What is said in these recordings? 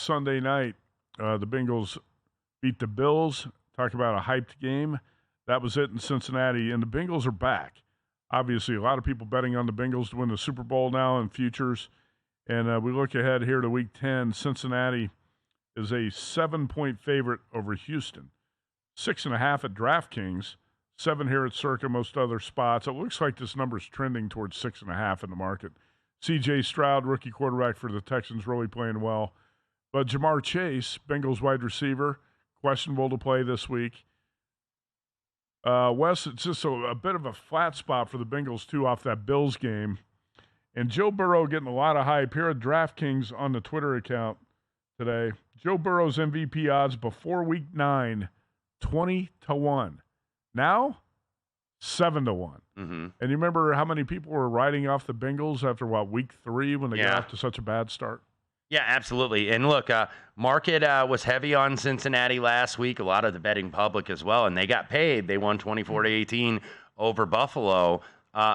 Sunday night, the Bengals beat the Bills. Talk about a hyped game. That was it in Cincinnati, and the Bengals are back. Obviously, a lot of people betting on the Bengals to win the Super Bowl now in futures. And we look ahead here to Week 10. Cincinnati is a 7-point favorite over Houston. 6.5 at DraftKings. 7 here at Circa, most other spots. It looks like this number is trending towards 6.5 in the market. C.J. Stroud, rookie quarterback for the Texans, really playing well. But Jamar Chase, Bengals wide receiver, questionable to play this week. Wes, it's just a bit of a flat spot for the Bengals, too, off that Bills game. And Joe Burrow getting a lot of hype here at DraftKings on the Twitter account today. Joe Burrow's MVP odds before Week 9, 20-1. Now, 7-1. Mm-hmm. And you remember how many people were riding off the Bengals after, Week 3 when they got off to such a bad start? Yeah, absolutely. And look, market was heavy on Cincinnati last week, a lot of the betting public as well, and they got paid. They won 24-18 over Buffalo.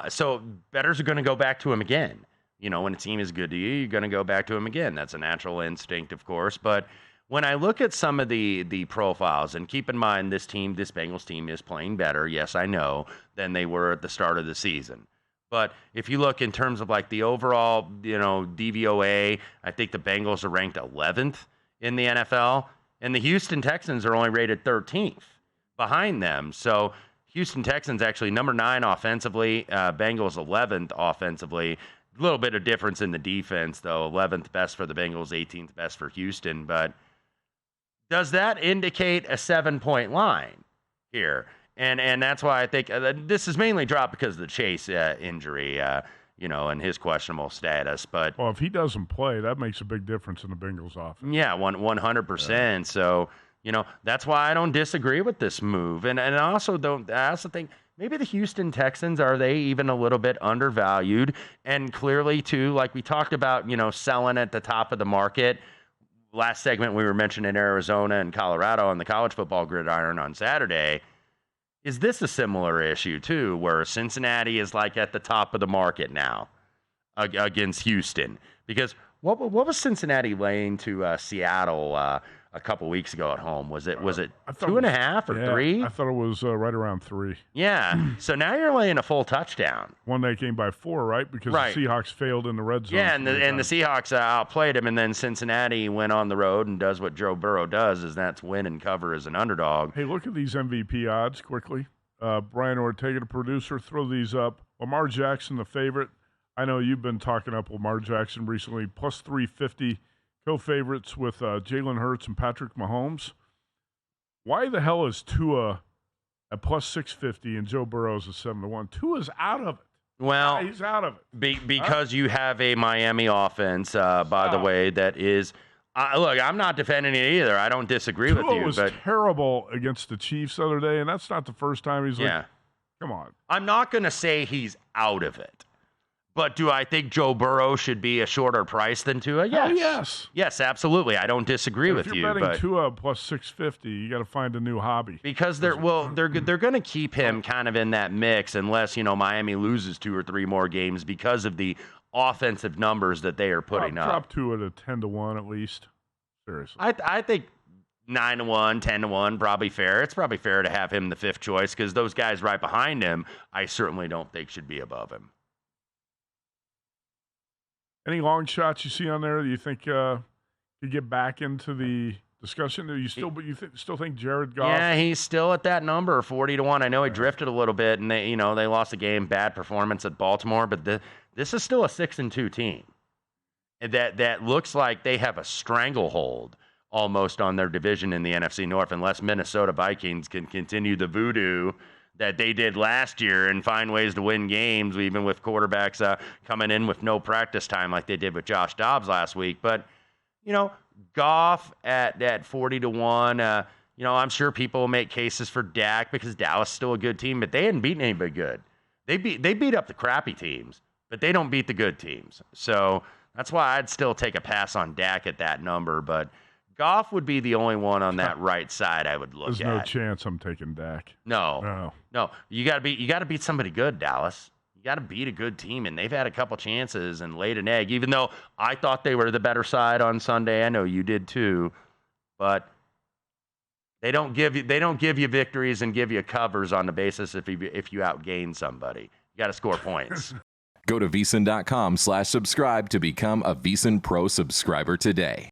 So bettors are going to go back to him again. You know, when a team is good to you, you're going to go back to him again. That's a natural instinct, of course. But when I look at some of the profiles, and keep in mind this Bengals team is playing better, yes, I know, than they were at the start of the season. But if you look in terms of like the overall, DVOA, I think the Bengals are ranked 11th in the NFL, and the Houston Texans are only rated 13th behind them. So Houston Texans actually number 9 offensively, Bengals 11th offensively. A little bit of difference in the defense, though. 11th best for the Bengals, 18th best for Houston. But does that indicate a 7-point line here? And that's why I think this is mainly dropped because of the Chase injury, and his questionable status. But if he doesn't play, that makes a big difference in the Bengals offense. Yeah, 100%. Yeah. So, that's why I don't disagree with this move. And I also think maybe the Houston Texans, are they even a little bit undervalued? And clearly, too, like we talked about, selling at the top of the market. Last segment, we were mentioning Arizona and Colorado on the college football gridiron on Saturday. Is this a similar issue, too, where Cincinnati is like at the top of the market now against Houston? Because what was Cincinnati laying to Seattle a couple weeks ago at home? Was it 2.5 or 3? I thought it was right around 3. Yeah. So now you're laying a full touchdown. One they came by 4, right? Because the Seahawks failed in the red zone. Yeah, and the Seahawks outplayed them, and then Cincinnati went on the road and does what Joe Burrow does, is that's win and cover as an underdog. Hey, look at these MVP odds quickly. Brian Ortega, the producer, throw these up. Lamar Jackson, the favorite. I know you've been talking up Lamar Jackson recently, plus 350. Co-favorites with Jalen Hurts and Patrick Mahomes. Why the hell is Tua at plus 650 and Joe Burrow's at 7-1? Tua's out of it. Well, he's out of it. Because you have a Miami offense, by the way, that is. Look, I'm not defending it either. I don't disagree with you. Tua was terrible against the Chiefs the other day, and that's not the first time he's like, come on. I'm not going to say he's out of it. But do I think Joe Burrow should be a shorter price than Tua? Yes. Yes. Yes, absolutely. I don't disagree with you. If you're betting Tua plus 650, you got to find a new hobby. Because they're going to keep him kind of in that mix unless, Miami loses 2 or 3 more games because of the offensive numbers that they are putting up. Drop Tua to 10-1 at least. Seriously. I think 9-1, 10-1, probably fair. It's probably fair to have him the 5th choice because those guys right behind him, I certainly don't think should be above him. Any long shots you see on there that you think you get back into the discussion? Do you still think Jared Goff? Yeah, he's still at that number, 40-1. I know he drifted a little bit, and they lost a game, bad performance at Baltimore, but this is still a 6-2 team. That looks like they have a stranglehold almost on their division in the NFC North, unless Minnesota Vikings can continue the voodoo that they did last year and find ways to win games, even with quarterbacks coming in with no practice time like they did with Josh Dobbs last week. But, Goff at 40-1, I'm sure people will make cases for Dak because Dallas is still a good team, but they hadn't beaten anybody good. They beat up the crappy teams, but they don't beat the good teams. So that's why I'd still take a pass on Dak at that number, but Goff would be the only one on that right side I would look at. There's no chance I'm taking Dak. No. You got to beat somebody good, Dallas. You got to beat a good team, and they've had a couple chances and laid an egg. Even though I thought they were the better side on Sunday, I know you did too, but they don't give you victories and give you covers on the basis if you outgain somebody. You got to score points. Go to VSiN.com/subscribe to become a VSiN Pro subscriber today.